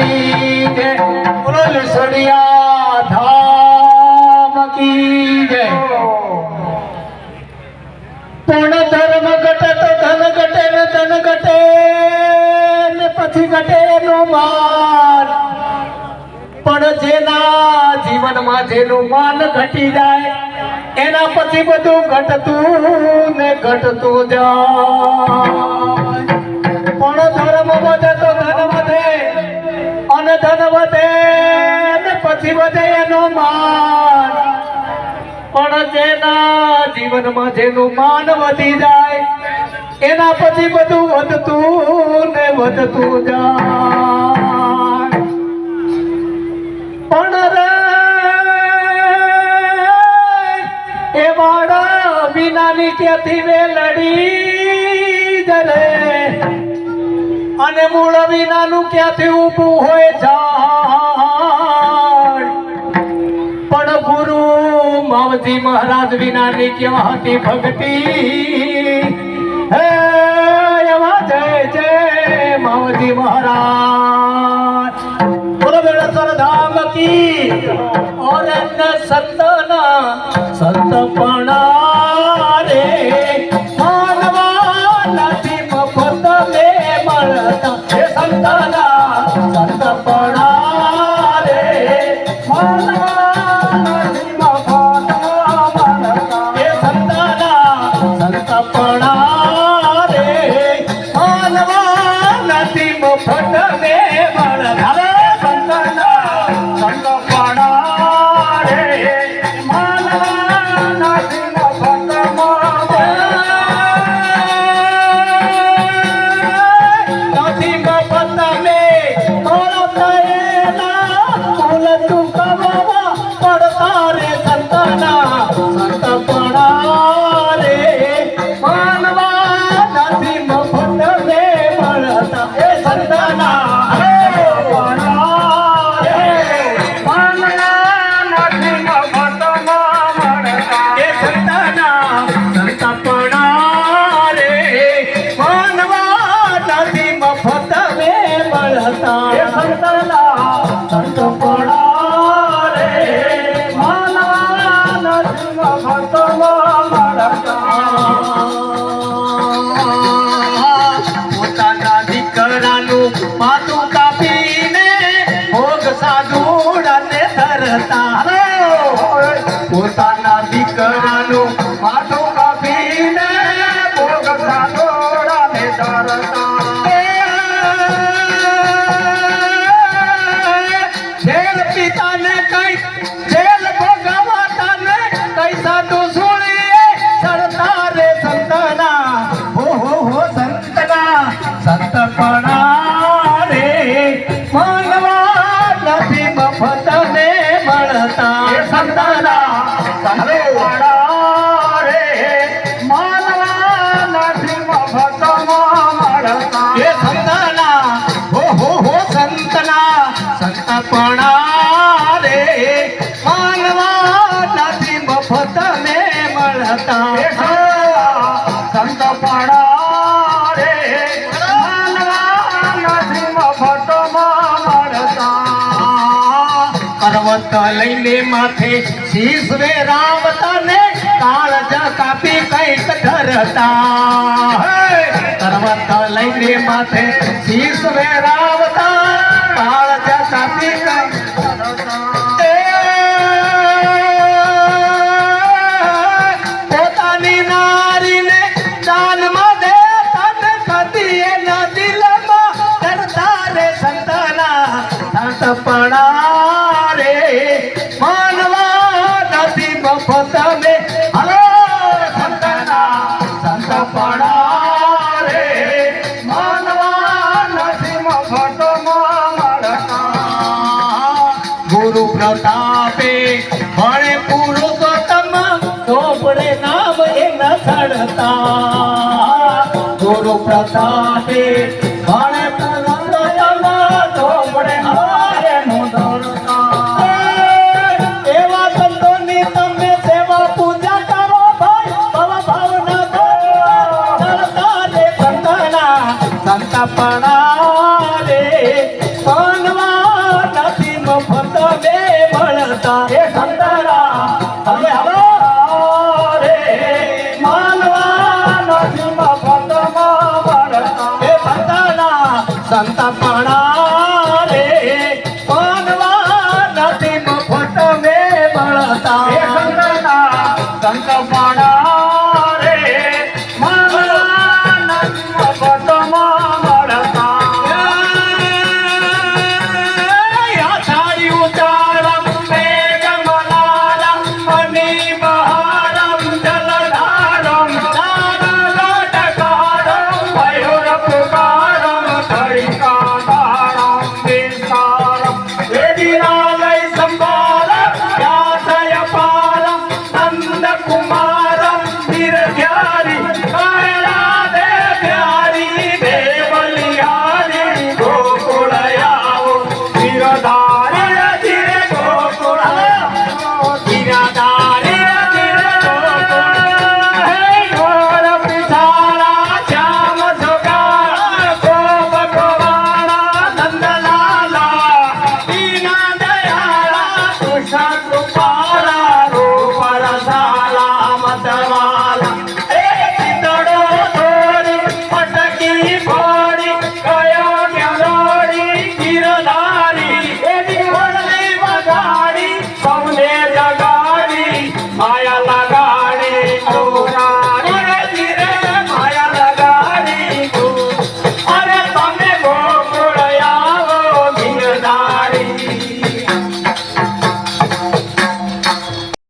जय बोलो लिसड़िया धाम की जय। पूर्ण धर्म घटे तो धन घटे ने धन घटे ने पछी घटे नो मान पण जेना जीवन में जेनु मान घटी जाए एना पछी बधु घटतू ने घटतू जाए। पण धर्म वधे तो धन वधे अने धन वधे ने पछी वधे एनो मान पण जेना जीवन में जेनु मान वधी जाए एना पछी बधु वधतू ने वधतू जाए। पण रे ए वाड़ा विनानी क्याथी वेलड़ी जरे अने मूळ विनाનું ક્યાંથી ઊભું હોય ઝાડ પણ ગુરુ માવજી મહારાજ વિનાની ક્યાં હતી ભક્તિ હે એવા જય જય માવજી મહારાજ બોલો બેડેશ્વર ધામ की और संतना संतपणा रे मानवा નથી મફત મે મળતા હે સંતના સંતપણા રે માનવા નથી મફત મળતા હે સંતના સંતપણા રે માનવા નથી મફત મે મળતા સંતના સંતપણા રે માનવા નથી મફત પોતાના દીકરાનું માથું કાપીને ભોગ સાધુડાને ધરતા પોતાના દીકરાનું માથું કાપીને ભોગ સાધુડાને ધરતા જેલ પિતાને કઈ જેલ ભોગવતાને કઈ સાધુ સુણીએ ચડતા રે સંતના હો સંતના સંતપણા રે માનવા નથી મફત ને મળતા સંતના સંતપણા રે માનવા નથી મફત મળતા એ સંતના હો સંતના સંતપણા રે માનવા નથી મફત ને મળતા સંતપણા રે માનવા નથી મફત મળતા પર્વત લઈને માથે શીશ વેરાવતા ને કાળજ કાપી કઈક ધરતા પર્વત લઈને માથે શીશ વેરાવતા કાળજ કાપી કઈક પોતાની નારીને દાનમાં દેતા ને કદી એના દિલમાં ડરતા રે સંતના સંતપણા રે માનવા નથી મફત મે હલો સંતના સંતપણા રે માનવા નથી મફત ગુરુ પ્રતાપે ભણે પુરુષોત્તમ ચોપડે નામ એના ચડતા ગુરુ પ્રતાપે ભણે પુરુષોત્તમ ચોપડે એનું દોડતા એવા સંતોની તમે સેવા પૂજા કરો ભાઈ ભવ ભાવના ચડતા રે સંતના સંતપણા રે માનવા રે